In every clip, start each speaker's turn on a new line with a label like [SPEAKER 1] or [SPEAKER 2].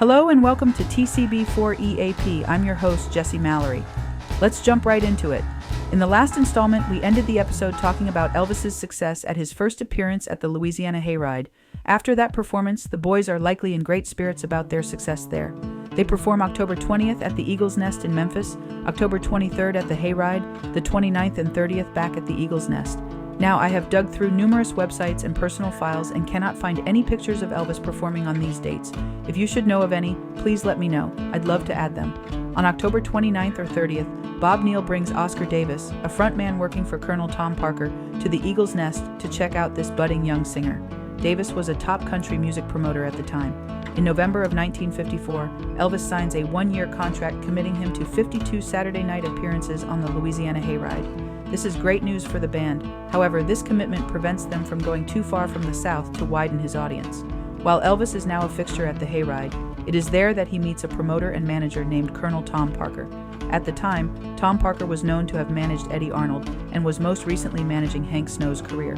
[SPEAKER 1] Hello and welcome to TCB4EAP. I'm your host, Jesse Mallory. Let's jump right into it. In the last installment, we ended the episode talking about Elvis's success at his first appearance at the Louisiana Hayride. After that performance, the boys are likely in great spirits about their success there. They perform October 20th at the Eagle's Nest in Memphis, October 23rd at the Hayride, the 29th and 30th back at the Eagle's Nest. Now, I have dug through numerous websites and personal files and cannot find any pictures of Elvis performing on these dates. If you should know of any, please let me know. I'd love to add them. On October 29th or 30th, Bob Neal brings Oscar Davis, a frontman working for Colonel Tom Parker, to the Eagle's Nest to check out this budding young singer. Davis was a top country music promoter at the time. In November of 1954, Elvis signs a one-year contract committing him to 52 Saturday night appearances on the Louisiana Hayride. This is great news for the band. However, this commitment prevents them from going too far from the South to widen his audience. While Elvis is now a fixture at the Hayride, it is there that he meets a promoter and manager named Colonel Tom Parker. At the time, Tom Parker was known to have managed Eddie Arnold and was most recently managing Hank Snow's career.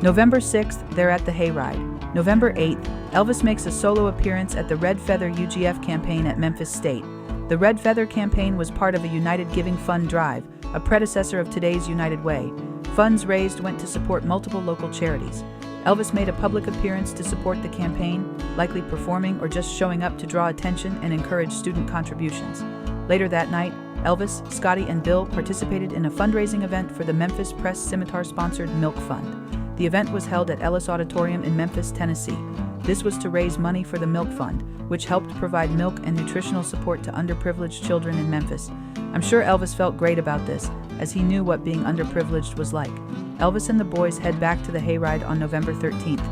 [SPEAKER 1] November 6th, they're at the Hayride. November 8th, Elvis makes a solo appearance at the Red Feather UGF campaign at Memphis State. The Red Feather campaign was part of a United Giving Fund drive, a predecessor of today's United Way. Funds raised went to support multiple local charities. Elvis made a public appearance to support the campaign, likely performing or just showing up to draw attention and encourage student contributions. Later that night, Elvis, Scotty, and Bill participated in a fundraising event for the Memphis Press Scimitar-sponsored Milk Fund. The event was held at Ellis Auditorium in Memphis, Tennessee. This was to raise money for the Milk Fund, which helped provide milk and nutritional support to underprivileged children in Memphis. I'm sure Elvis felt great about this, as he knew what being underprivileged was like. Elvis and the boys head back to the Hayride on November 13th.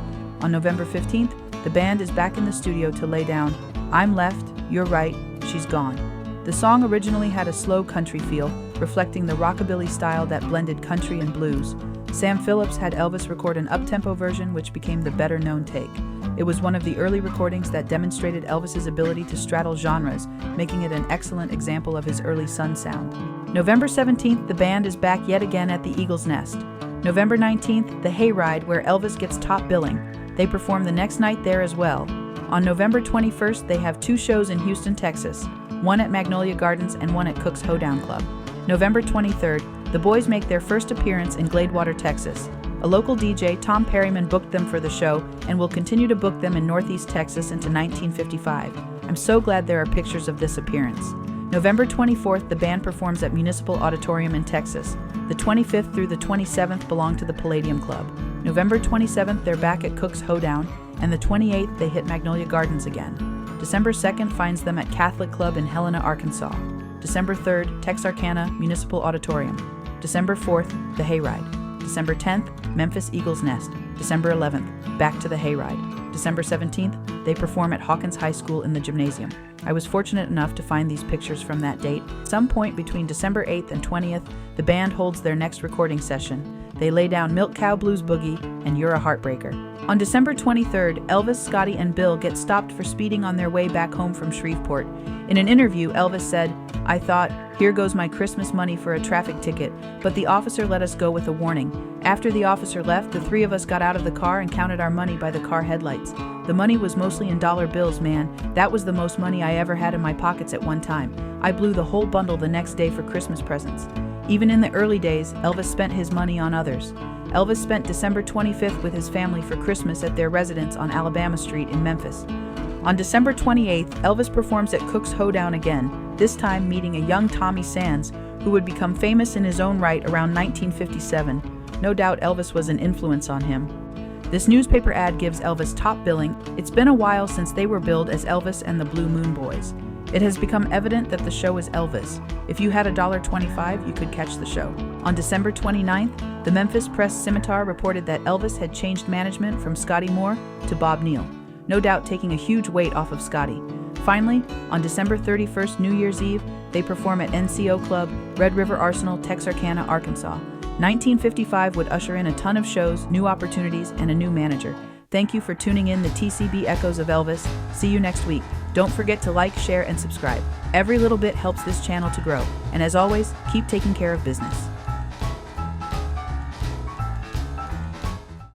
[SPEAKER 1] On November 15th, the band is back in the studio to lay down I'm Left, You're Right, She's Gone. The song originally had a slow country feel, reflecting the rockabilly style that blended country and blues. Sam Phillips had Elvis record an up-tempo version which became the better-known take. It was one of the early recordings that demonstrated Elvis's ability to straddle genres, making it an excellent example of his early Sun sound. November 17th, the band is back yet again at the Eagle's Nest. November 19th, the Hayride, where Elvis gets top billing. They perform the next night there as well. On November 21st, they have two shows in Houston, Texas, one at Magnolia Gardens and one at Cook's Hoedown Club. November 23rd, the boys make their first appearance in Gladewater, Texas. A local DJ, Tom Perryman, booked them for the show and will continue to book them in Northeast Texas into 1955. I'm so glad there are pictures of this appearance. November 24th, the band performs at Municipal Auditorium in Texas. The 25th through the 27th belong to the Palladium Club. November 27th, they're back at Cook's Hoedown, and the 28th, they hit Magnolia Gardens again. December 2nd finds them at Catholic Club in Helena, Arkansas. December 3rd, Texarkana Municipal Auditorium. December 4th, the Hayride. December 10th, Memphis Eagle's Nest. December 11th, back to the Hayride. December 17th, they perform at Hawkins High School in the gymnasium. I was fortunate enough to find these pictures from that date. Some point between December 8th and 20th, the band holds their next recording session. They lay down Milk Cow Blues Boogie and You're a Heartbreaker. On December 23rd, Elvis, Scotty, and Bill get stopped for speeding on their way back home from Shreveport. In an interview, Elvis said, "I thought, here goes my Christmas money for a traffic ticket, but the officer let us go with a warning. After the officer left, the three of us got out of the car and counted our money by the car headlights. The money was mostly in dollar bills, man. That was the most money I ever had in my pockets at one time. I blew the whole bundle the next day for Christmas presents." Even in the early days, Elvis spent his money on others. Elvis spent December 25th with his family for Christmas at their residence on Alabama Street in Memphis. On December 28th, Elvis performs at Cook's Hoedown again, this time meeting a young Tommy Sands, who would become famous in his own right around 1957. No doubt Elvis was an influence on him. This newspaper ad gives Elvis top billing. It's been a while since they were billed as Elvis and the Blue Moon Boys. It has become evident that the show is Elvis. If you had $1.25, you could catch the show. On December 29th, the Memphis Press Scimitar reported that Elvis had changed management from Scotty Moore to Bob Neal, no doubt taking a huge weight off of Scotty. Finally, on December 31st, New Year's Eve, they perform at NCO Club, Red River Arsenal, Texarkana, Arkansas. 1955 would usher in a ton of shows, new opportunities, and a new manager. Thank you for tuning in the TCB Echoes of Elvis. See you next week. Don't forget to like, share, and subscribe. Every little bit helps this channel to grow. And as always, keep taking care of business.